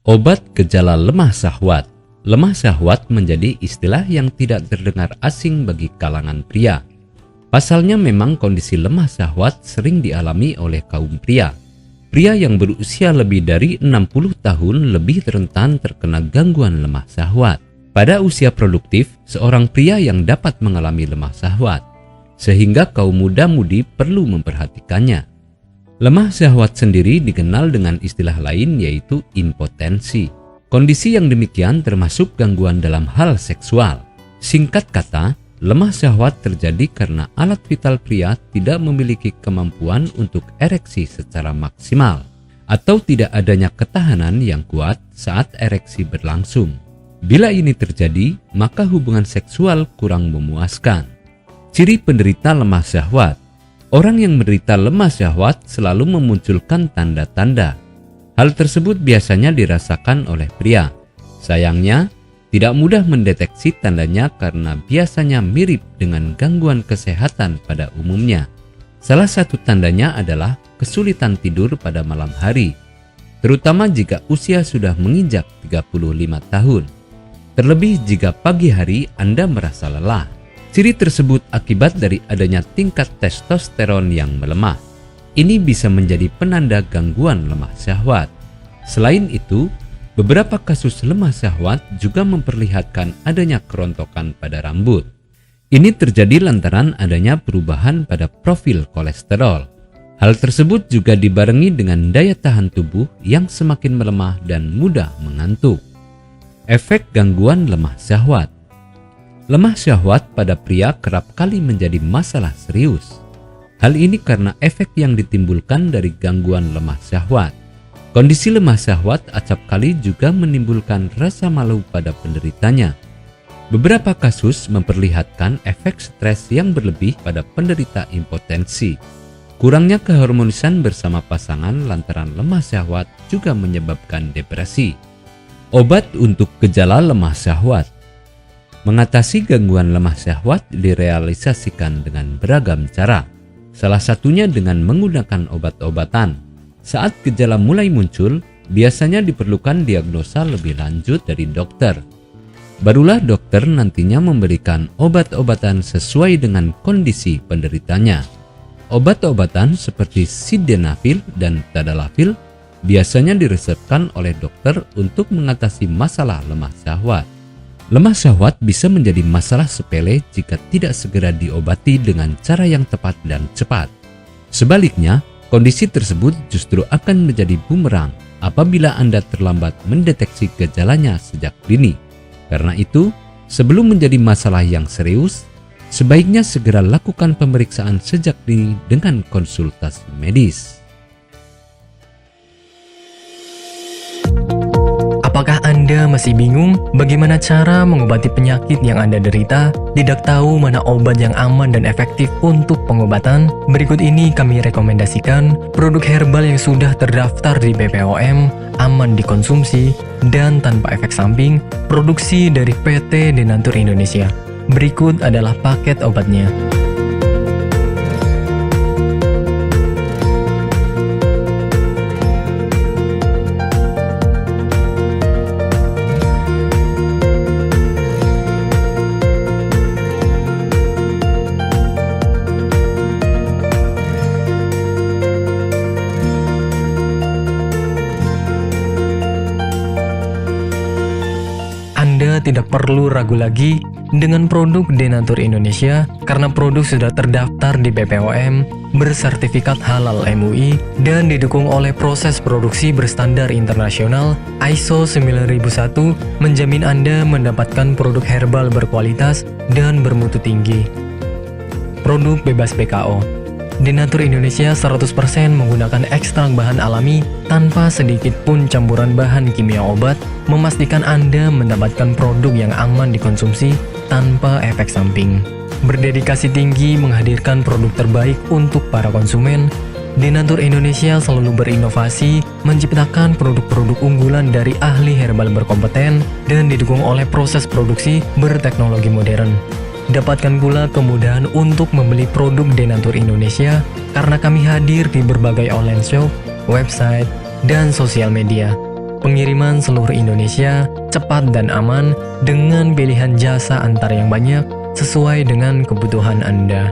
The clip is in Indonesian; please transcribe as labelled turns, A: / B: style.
A: Obat gejala lemah syahwat. Lemah syahwat menjadi istilah yang tidak terdengar asing bagi kalangan pria. Pasalnya memang kondisi lemah syahwat sering dialami oleh kaum pria. Pria yang berusia lebih dari 60 tahun lebih rentan terkena gangguan lemah syahwat. Pada usia produktif, seorang pria yang dapat mengalami lemah syahwat, sehingga kaum muda-mudi perlu memperhatikannya. Lemah syahwat sendiri dikenal dengan istilah lain yaitu impotensi. Kondisi yang demikian termasuk gangguan dalam hal seksual. Singkat kata, lemah syahwat terjadi karena alat vital pria tidak memiliki kemampuan untuk ereksi secara maksimal atau tidak adanya ketahanan yang kuat saat ereksi berlangsung. Bila ini terjadi, maka hubungan seksual kurang memuaskan. Ciri penderita lemah syahwat. Orang yang menderita lemah syahwat selalu memunculkan tanda-tanda. Hal tersebut biasanya dirasakan oleh pria. Sayangnya, tidak mudah mendeteksi tandanya karena biasanya mirip dengan gangguan kesehatan pada umumnya. Salah satu tandanya adalah kesulitan tidur pada malam hari, terutama jika usia sudah menginjak 35 tahun. Terlebih jika pagi hari Anda merasa lelah. Ciri tersebut akibat dari adanya tingkat testosteron yang melemah. Ini bisa menjadi penanda gangguan lemah syahwat. Selain itu, beberapa kasus lemah syahwat juga memperlihatkan adanya kerontokan pada rambut. Ini terjadi lantaran adanya perubahan pada profil kolesterol. Hal tersebut juga dibarengi dengan daya tahan tubuh yang semakin melemah dan mudah mengantuk. Efek gangguan lemah syahwat. Lemah syahwat pada pria kerap kali menjadi masalah serius. Hal ini karena efek yang ditimbulkan dari gangguan lemah syahwat. Kondisi lemah syahwat acap kali juga menimbulkan rasa malu pada penderitanya. Beberapa kasus memperlihatkan efek stres yang berlebih pada penderita impotensi. Kurangnya keharmonisan bersama pasangan lantaran lemah syahwat juga menyebabkan depresi. Obat untuk gejala lemah syahwat. Mengatasi gangguan lemah syahwat direalisasikan dengan beragam cara. Salah satunya dengan menggunakan obat-obatan. Saat gejala mulai muncul, biasanya diperlukan diagnosa lebih lanjut dari dokter. Barulah dokter nantinya memberikan obat-obatan sesuai dengan kondisi penderitanya. Obat-obatan seperti sildenafil dan tadalafil biasanya diresepkan oleh dokter untuk mengatasi masalah lemah syahwat. Lemah syahwat bisa menjadi masalah sepele jika tidak segera diobati dengan cara yang tepat dan cepat. Sebaliknya, kondisi tersebut justru akan menjadi bumerang apabila Anda terlambat mendeteksi gejalanya sejak dini. Karena itu, sebelum menjadi masalah yang serius, sebaiknya segera lakukan pemeriksaan sejak dini dengan konsultasi medis.
B: Apakah Anda masih bingung bagaimana cara mengobati penyakit yang Anda derita? Tidak tahu mana obat yang aman dan efektif untuk pengobatan? Berikut ini kami rekomendasikan produk herbal yang sudah terdaftar di BPOM, aman dikonsumsi, dan tanpa efek samping, produksi dari PT Denatur Indonesia. Berikut adalah paket obatnya. Anda tidak perlu ragu lagi dengan produk Denatur Indonesia karena produk sudah terdaftar di BPOM, bersertifikat halal MUI, dan didukung oleh proses produksi berstandar internasional ISO 9001, menjamin Anda mendapatkan produk herbal berkualitas dan bermutu tinggi. Produk bebas PKO. Denatur Indonesia 100% menggunakan ekstrak bahan alami tanpa sedikit pun campuran bahan kimia obat, memastikan Anda mendapatkan produk yang aman dikonsumsi tanpa efek samping. Berdedikasi tinggi menghadirkan produk terbaik untuk para konsumen, Denatur Indonesia selalu berinovasi, menciptakan produk-produk unggulan dari ahli herbal berkompeten dan didukung oleh proses produksi berteknologi modern. Dapatkan pula kemudahan untuk membeli produk Denatur Indonesia karena kami hadir di berbagai online shop, website, dan sosial media. pengiriman seluruh Indonesia, cepat dan aman dengan pilihan jasa antar yang banyak sesuai dengan kebutuhan Anda.